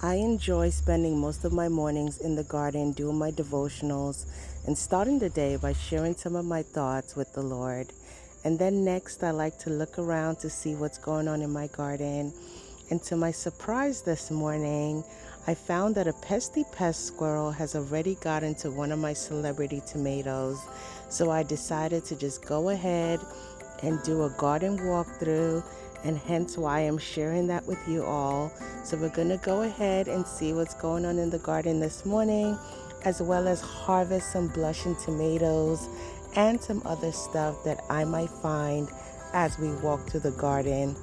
I enjoy spending most of my mornings in the garden doing my devotionals and starting the day by sharing some of my thoughts with the Lord. And then next, I like to look around to see what's going on in my garden. And to my surprise this morning, I found that a pesky pest squirrel has already got into one of my celebrity tomatoes. So I decided to just go ahead and do a garden walkthrough, and hence why I'm sharing that with you all. So we're going to go ahead and see what's going on in the garden this morning, as well as harvest some blushing tomatoes and some other stuff that I might find as we walk through the garden.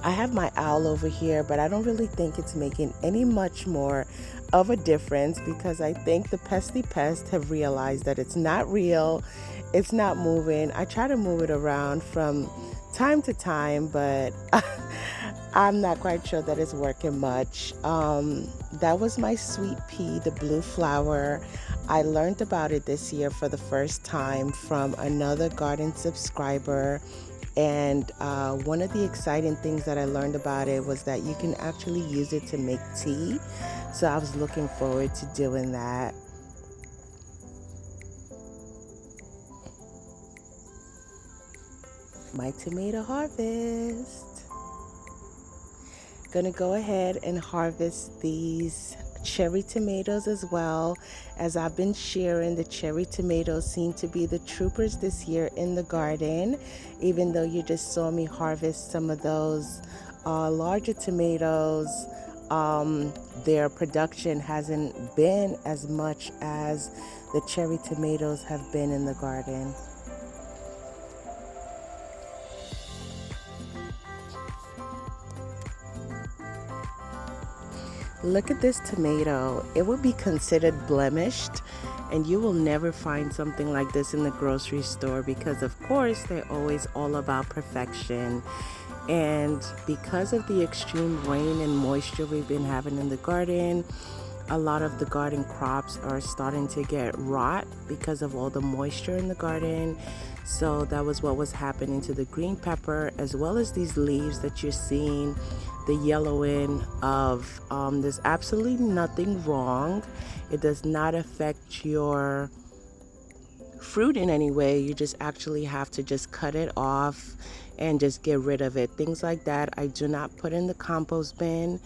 I have my owl over here, but I don't really think it's making any much more of a difference because I think the pesky pests have realized that it's not real, it's not moving. I try to move it around from time to time, but I'm not quite sure that it's working much. That was my sweet pea, the blue flower. I learned about it this year for the first time from another garden subscriber. And one of the exciting things that I learned about it was that you can actually use it to make tea. So I was looking forward to doing that. My tomato harvest. Gonna go ahead and harvest these cherry tomatoes as well. As I've been sharing, the cherry tomatoes seem to be the troopers this year in the garden, even though you just saw me harvest some of those larger tomatoes. Their production hasn't been as much as the cherry tomatoes have been in the garden. Look at this tomato. It would be considered blemished, and you will never find something like this in the grocery store because, of course, they're always all about perfection. And because of the extreme rain and moisture we've been having in the garden, a lot of the garden crops are starting to get rot because of all the moisture in the garden. So that was what was happening to the green pepper, as well as these leaves that you're seeing, the yellowing of. There's absolutely nothing wrong. It does not affect your fruit in any way. You just actually have to just cut it off and just get rid of it. Things like that I do not put in the compost bin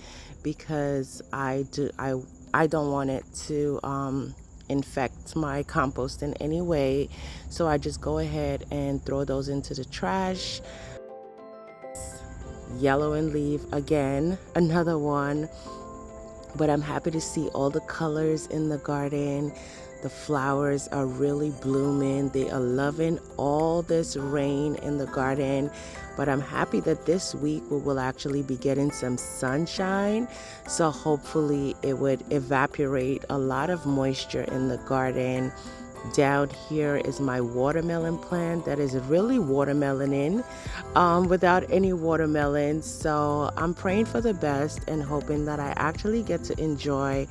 because I don't want it to infect my compost in any way. So I just go ahead and throw those into the trash. Yellow and leaf again, another one. But I'm happy to see all the colors in the garden. The flowers are really blooming. They are loving all this rain in the garden. But I'm happy that this week we will actually be getting some sunshine. So hopefully it would evaporate a lot of moisture in the garden. Down here is my watermelon plant that is really watermeloning without any watermelons. So I'm praying for the best and hoping that I actually get to enjoy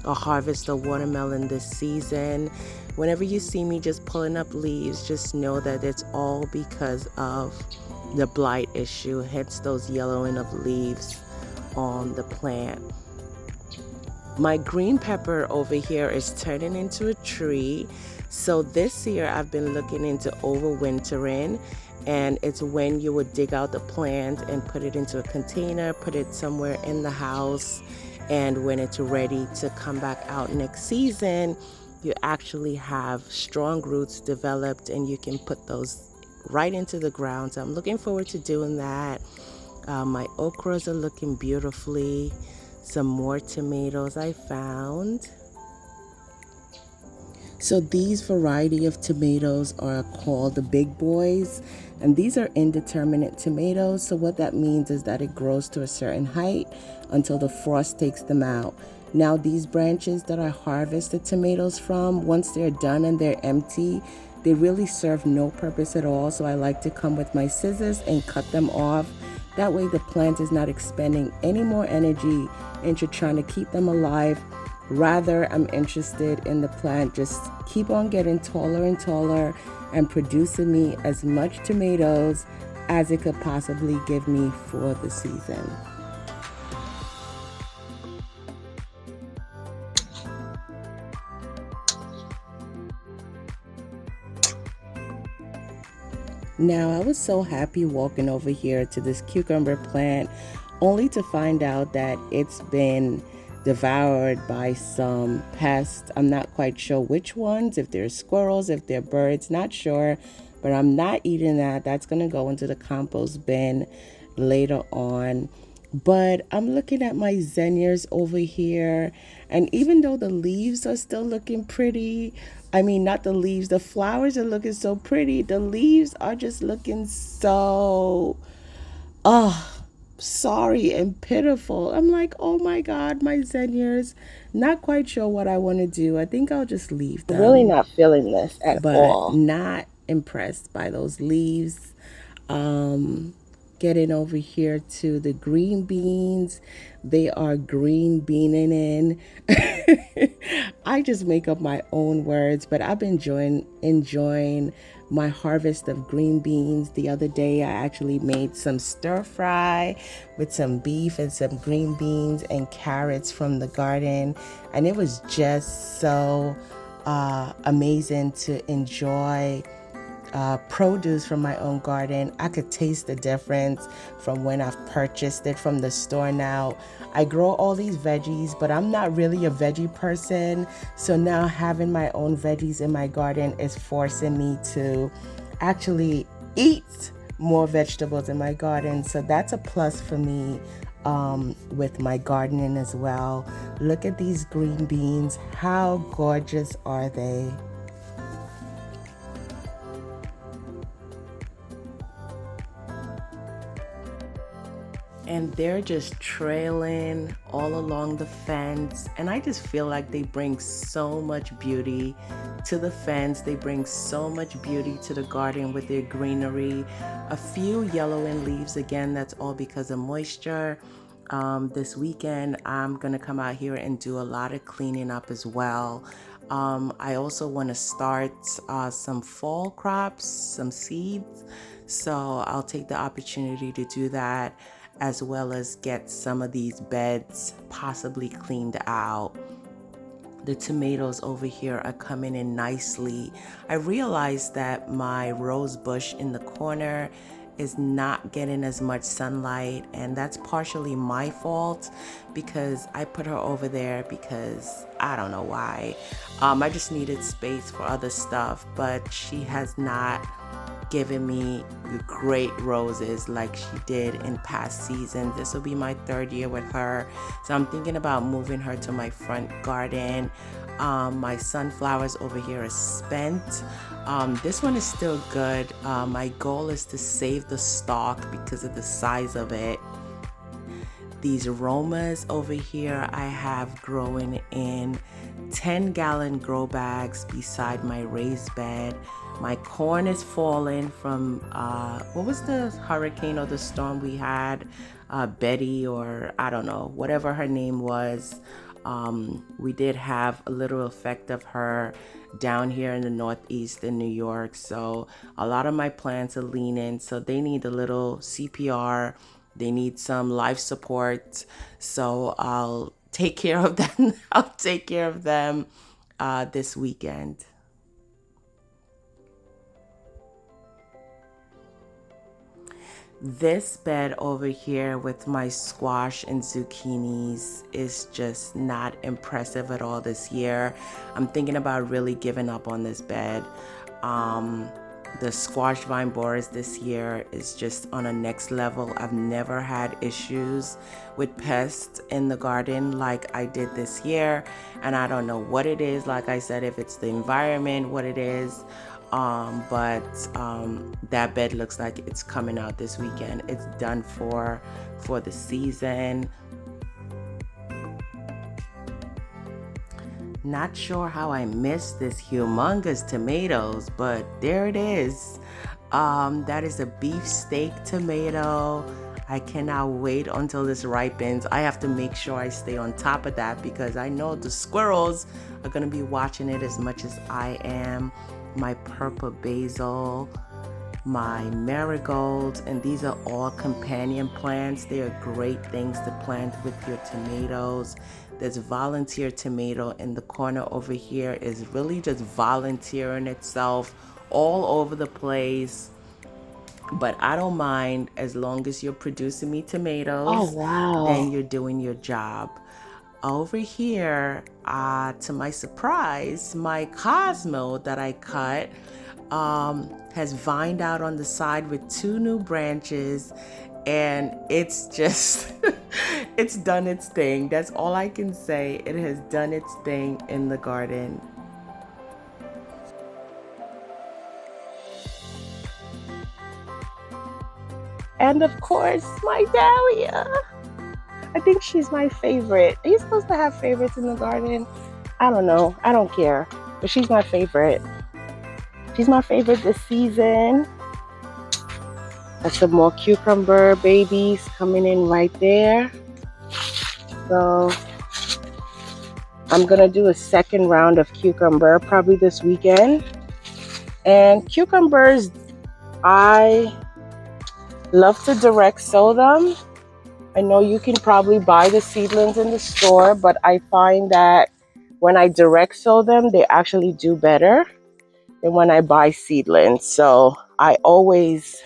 a harvest of watermelon this season. Whenever you see me just pulling up leaves, just know that it's all because of the blight issue, hence those yellowing of leaves on the plant. My green pepper over here is turning into a tree. So this year I've been looking into overwintering, and it's when you would dig out the plant and put it into a container, put it somewhere in the house, and when it's ready to come back out next season, you actually have strong roots developed and you can put those right into the ground. So I'm looking forward to doing that. My okras are looking beautifully. Some more tomatoes I found. So these variety of tomatoes are called the big boys, and these are indeterminate tomatoes. So what that means is that it grows to a certain height until the frost takes them out. Now these branches that I harvest the tomatoes from, once they're done and they're empty, they really serve no purpose at all. So I like to come with my scissors and cut them off. That way the plant is not expending any more energy into trying to keep them alive. Rather, I'm interested in the plant just keep on getting taller and taller and producing me as much tomatoes as it could possibly give me for the season. Now, I was so happy walking over here to this cucumber plant only to find out that it's been devoured by some pests. I'm not quite sure which ones, if they're squirrels, if they're birds, not sure, but I'm not eating that. That's going to go into the compost bin later on. But I'm looking at my zinnias over here, and even though the leaves are still looking pretty, I mean, not the leaves, the flowers are looking so pretty, the leaves are just looking so, oh, sorry and pitiful. I'm like, oh my God, my zinnias. Not quite sure what I want to do. I think I'll just leave them. Really not feeling this at but all. Not impressed by those leaves. Um, Getting over here to the green beans. They are green beaning in. I just make up my own words, but I've been enjoying my harvest of green beans. The other day, I actually made some stir fry with some beef and some green beans and carrots from the garden, and it was just so amazing to enjoy produce from my own garden. I could taste the difference from when I've purchased it from the store now. I grow all these veggies, but I'm not really a veggie person. So now having my own veggies in my garden is forcing me to actually eat more vegetables in my garden. So that's a plus for me with my gardening as well. Look at these green beans. How gorgeous are they? And they're just trailing all along the fence, and I just feel like they bring so much beauty to the fence. They bring so much beauty to the garden with their greenery. A few yellowing leaves, again, that's all because of moisture. This weekend I'm gonna come out here and do a lot of cleaning up as well. I also want to start some fall crops, some seeds, so I'll take the opportunity to do that, as well as get some of these beds possibly cleaned out. The tomatoes over here are coming in nicely. I realized that my rose bush in the corner is not getting as much sunlight, and that's partially my fault because I put her over there because I don't know why. I just needed space for other stuff, but she has not given me great roses like she did in past seasons. This will be my third year with her, so I'm thinking about moving her to my front garden. My sunflowers over here are spent. This one is still good. My goal is to save the stalk because of the size of it. These aromas over here I have growing in 10-gallon grow bags beside my raised bed. My corn is falling from, what was the hurricane or the storm we had? Betty, or I don't know, whatever her name was. We did have a little effect of her down here in the Northeast in New York. So a lot of my plants are leaning, so they need a little CPR. They need some life support. So I'll take care of them. I'll take care of them this weekend. This bed over here with my squash and zucchinis is just not impressive at all this year. I'm thinking about really giving up on this bed. The squash vine borers this year is just on a next level. I've never had issues with pests in the garden like I did this year, and I don't know what it is. Like I said, if it's the environment, what it is. But that bed looks like it's coming out this weekend. It's done for the season. Not sure how I missed this humongous tomatoes, but there it is. That is a beefsteak tomato. I cannot wait until this ripens. I have to make sure I stay on top of that because I know the squirrels are going to be watching it as much as I am. My purple basil, my marigolds, and these are all companion plants. They are great things to plant with your tomatoes. There's volunteer tomato in the corner over here, is really just volunteering itself all over the place. but I don't mind as long as you're producing me Oh, tomatoes, then wow. you're doing your job. Over here, to my surprise, my Cosmo that I cut has vined out on the side with 2 new branches, and it's just, it's done its thing. That's all I can say. It has done its thing in the garden. And of course, my dahlia. I think she's my favorite. Are you supposed to have favorites in the garden? I don't know. I don't care. But she's my favorite. She's my favorite this season. Got some more cucumber babies coming in right there. So I'm going to do a second round of cucumber probably this weekend. And cucumbers, I love to direct sow them. I know you can probably buy the seedlings in the store, but I find that when I direct sow them, they actually do better than when I buy seedlings. So I always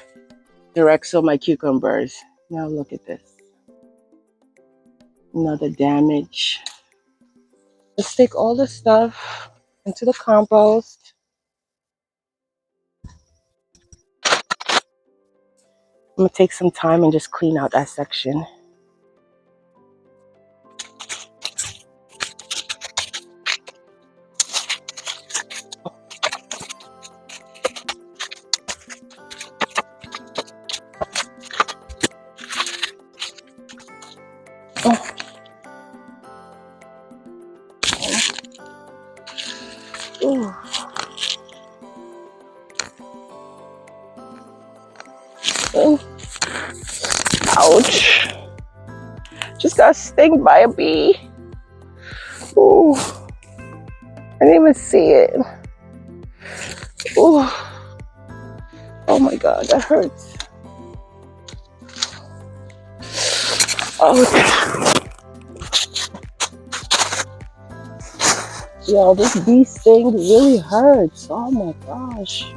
direct sow my cucumbers. Now look at this. Another damage. Let's take all the stuff into the compost. I'm gonna take some time and just clean out that section. Oh, ooh, ooh. Ouch. Just got stung by a bee. Ooh. I didn't even see it. Ooh. Oh my god, that hurts. Oh, yo, this bee sting really hurts. Oh my gosh.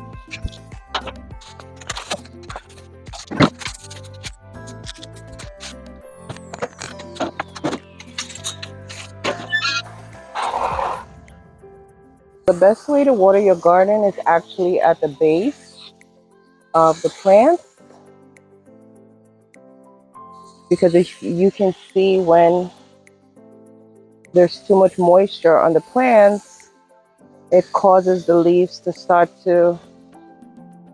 The best way to water your garden is actually at the base of the plant, because if you can see when there's too much moisture on the plants, it causes the leaves to start to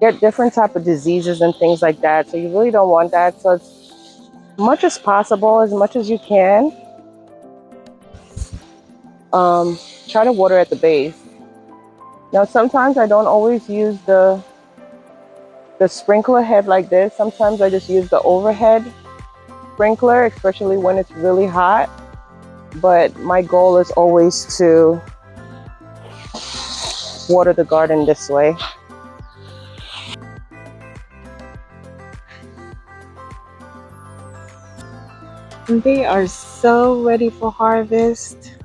get different type of diseases and things like that. So you really don't want that. So as much as possible, as much as you can, try to water at the base. Now sometimes I don't always use the sprinkler head like this. Sometimes I just use the overhead sprinkler, especially when it's really hot. But my goal is always to water the garden this way. They are so ready for harvest.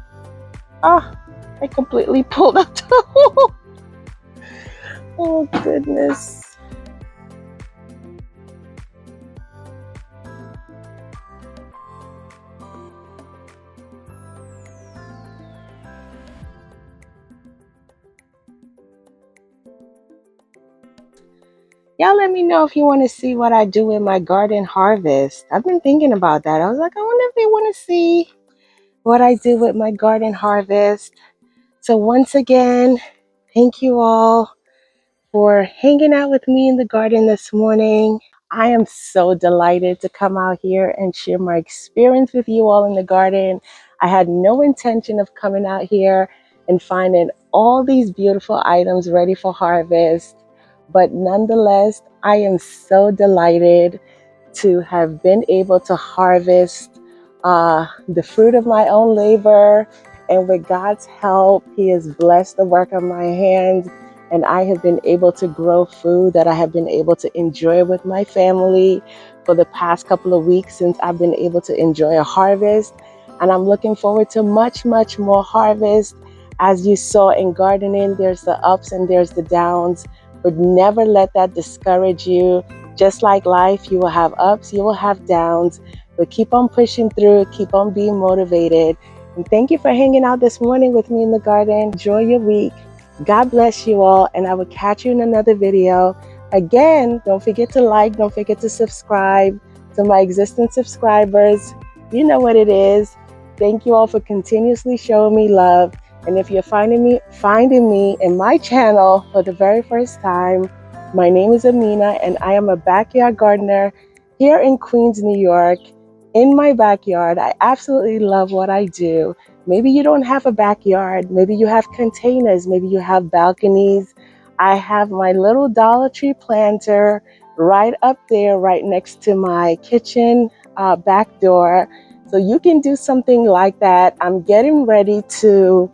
Ah, I completely pulled out the hole. Oh goodness. Y'all let me know if you want to see what I do in my garden harvest. I've been thinking about that. I was like, I wonder if they want to see what I do with my garden harvest. So once again, thank you all for hanging out with me in the garden this morning. I am so delighted to come out here and share my experience with you all in the garden. I had no intention of coming out here and finding all these beautiful items ready for harvest, but nonetheless, I am so delighted to have been able to harvest the fruit of my own labor. And with God's help, He has blessed the work of my hands. And I have been able to grow food that I have been able to enjoy with my family for the past couple of weeks since I've been able to enjoy a harvest. And I'm looking forward to much, much more harvest. As you saw in gardening, there's the ups and there's the downs, but never let that discourage you. Just like life, you will have ups, you will have downs, but keep on pushing through, keep on being motivated. And thank you for hanging out this morning with me in the garden. Enjoy your week. God bless you all, and I will catch you in another video. Again, don't forget to like, don't forget to subscribe. To my existing subscribers, you know what it is. Thank you all for continuously showing me love. And if you're finding me in my channel for the very first time, my name is Amina, and I am a backyard gardener here in Queens, New York. In my backyard, I absolutely love what I do. Maybe you don't have a backyard. Maybe you have containers. Maybe you have balconies. I have my little Dollar Tree planter right up there, right next to my kitchen back door. So you can do something like that. I'm getting ready to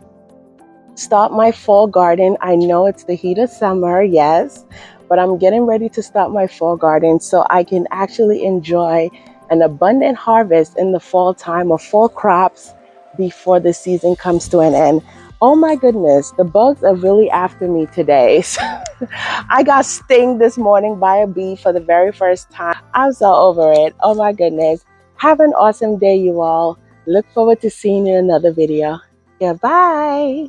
start my fall garden. I know it's the heat of summer, yes, but I'm getting ready to start my fall garden so I can actually enjoy an abundant harvest in the fall time of fall crops before the season comes to an end. Oh my goodness, the bugs are really after me today. I got stung this morning by a bee for the very first time. I'm so over it. Oh my goodness. Have an awesome day, you all. Look forward to seeing you in another video. Yeah, bye.